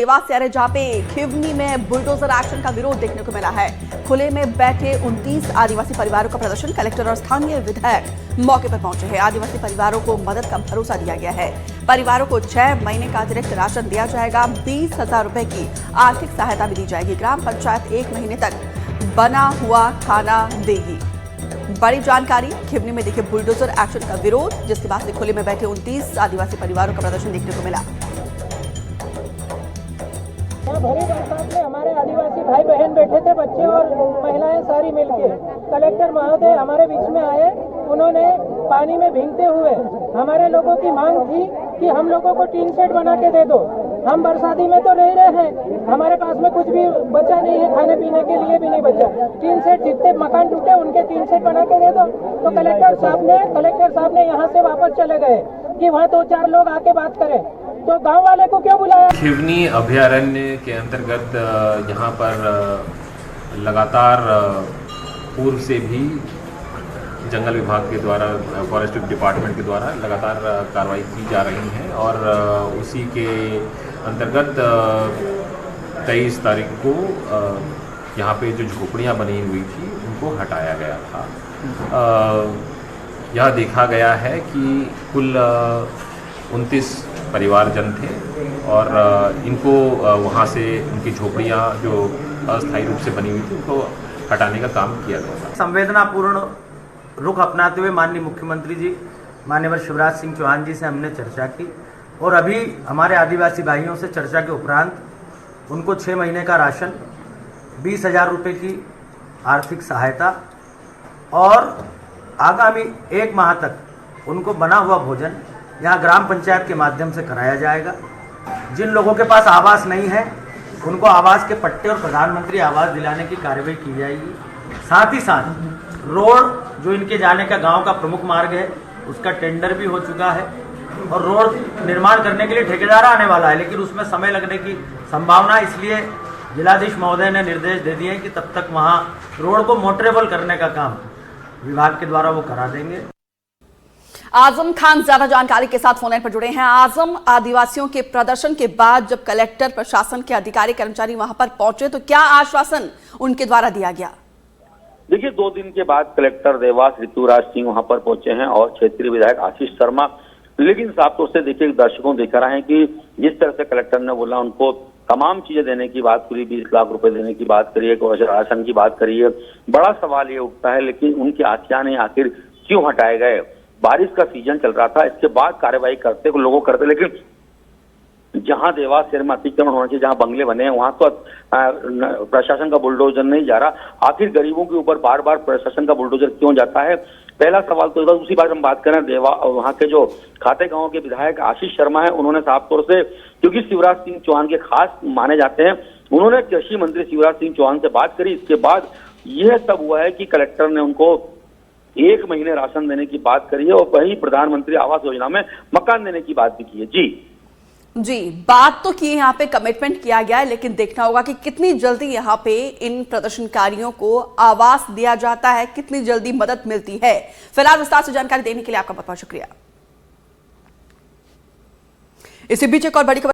देवास से जहां पे खिवनी में बुलडोजर एक्शन का विरोध देखने को मिला है। खुले में बैठे 29 आदिवासी परिवारों का प्रदर्शन, कलेक्टर और स्थानीय विधायक मौके पर पहुंचे हैं। आदिवासी परिवारों को मदद का भरोसा दिया गया है। परिवारों को 6 महीने का अतिरिक्त राशन दिया जाएगा। 20,000 रुपए की आर्थिक सहायता भी दी जाएगी। ग्राम पंचायत 1 महीने तक बना हुआ खाना देगी। बड़ी जानकारी, खिवनी में देखिए बुलडोजर एक्शन का विरोध, जिसके बाद से खुले में बैठे 29 आदिवासी परिवारों का प्रदर्शन देखने को मिला। भरी बरसात में हमारे आदिवासी भाई बहन बैठे थे, बच्चे और महिलाएं सारी मिलके। कलेक्टर महोदय हमारे बीच में आए। उन्होंने पानी में भीगते हुए हमारे लोगों की मांग थी कि हम लोगों को टीन शेड बना के दे दो। हम बरसाती में तो रह रहे हैं, हमारे पास में कुछ भी बचा नहीं है, खाने पीने के लिए भी नहीं बचा। टीन शेड, जितने मकान टूटे उनके टीन शेड बना के दे दो। तो कलेक्टर साहब ने यहाँ से वापस चले गए कि वहाँ 2-4 लोग आके बात करें। तो गांव वाले को क्यों बुलाया? खिवनी अभयारण्य के अंतर्गत यहाँ पर लगातार पूर्व से भी जंगल विभाग के द्वारा, फॉरेस्ट डिपार्टमेंट के द्वारा लगातार कार्रवाई की जा रही है और उसी के अंतर्गत 23 तारीख को यहाँ पे जो झोपड़ियाँ बनी हुई थी उनको हटाया गया था। यह देखा गया है कि कुल 29 परिवारजन थे और इनको वहाँ से उनकी झोपड़ियाँ जो अस्थायी रूप से बनी हुई थी उनको हटाने का काम किया गया था। संवेदनापूर्ण रुख अपनाते हुए माननीय मुख्यमंत्री जी माननीय शिवराज सिंह चौहान जी से हमने चर्चा की और अभी हमारे आदिवासी भाइयों से चर्चा के उपरांत उनको 6 महीने का राशन, 20,000 रुपये की आर्थिक सहायता और आगामी 1 माह तक उनको बना हुआ भोजन यहाँ ग्राम पंचायत के माध्यम से कराया जाएगा। जिन लोगों के पास आवास नहीं है उनको आवास के पट्टे और प्रधानमंत्री आवास दिलाने की कार्रवाई की जाएगी। साथ ही साथ रोड, जो इनके जाने का गांव का प्रमुख मार्ग है, उसका टेंडर भी हो चुका है और रोड निर्माण करने के लिए ठेकेदार आने वाला है, लेकिन उसमें समय लगने की संभावना है। इसलिए जिलाधीश महोदय ने निर्देश दे दिए कि तब तक वहाँ रोड को मोटरेबल करने का काम विभाग के द्वारा वो करा देंगे। आजम खान ज्यादा जानकारी के साथ फोन लाइन पर जुड़े हैं। आजम, आदिवासियों के प्रदर्शन के बाद जब कलेक्टर, प्रशासन के अधिकारी कर्मचारी वहां पर पहुंचे तो क्या आश्वासन उनके द्वारा दिया गया? देखिए, 2 दिन के बाद कलेक्टर देवास ऋतुराज सिंह वहां पर पहुंचे हैं और क्षेत्रीय विधायक आशीष शर्मा। लेकिन साफ तौर से देखिए, दर्शकों देख रहे हैं कि जिस तरह से कलेक्टर ने बोला, उनको तमाम चीजें देने की बात करी, 20 लाख रुपए देने की बात करी है, राशन की बात करी है। बड़ा सवाल ये उठता है, लेकिन उनके आशियाने आखिर क्यों हटाए गए? बारिश का सीजन चल रहा था, इसके बाद कार्रवाई करते लोगों करते, लेकिन जहां देवास शहर में अतिक्रमण होना चाहिए, जहां बंगले बने हैं, वहां तो प्रशासन का बुलडोजर नहीं जा रहा। आखिर गरीबों के ऊपर बार बार प्रशासन का बुलडोजर क्यों जाता है? पहला सवाल तो उसी बात हम बात करें। वहां के जो खाते गांव के विधायक आशीष शर्मा है, उन्होंने साफ तौर से, क्योंकि शिवराज सिंह चौहान के खास माने जाते हैं, उन्होंने कृषि मंत्री शिवराज सिंह चौहान से बात करी। इसके बाद यह सब हुआ है कि कलेक्टर ने उनको 1 महीने राशन देने की बात करी है और वही प्रधानमंत्री आवास योजना में मकान देने की बात भी की है। जी, बात तो की, यहाँ पे कमिटमेंट किया गया है, लेकिन देखना होगा कि कितनी जल्दी यहाँ पे इन प्रदर्शनकारियों को आवास दिया जाता है, कितनी जल्दी मदद मिलती है। फिलहाल विस्तार से जानकारी देने के लिए आपका बहुत बहुत शुक्रिया। इसी बीच एक और बड़ी खबर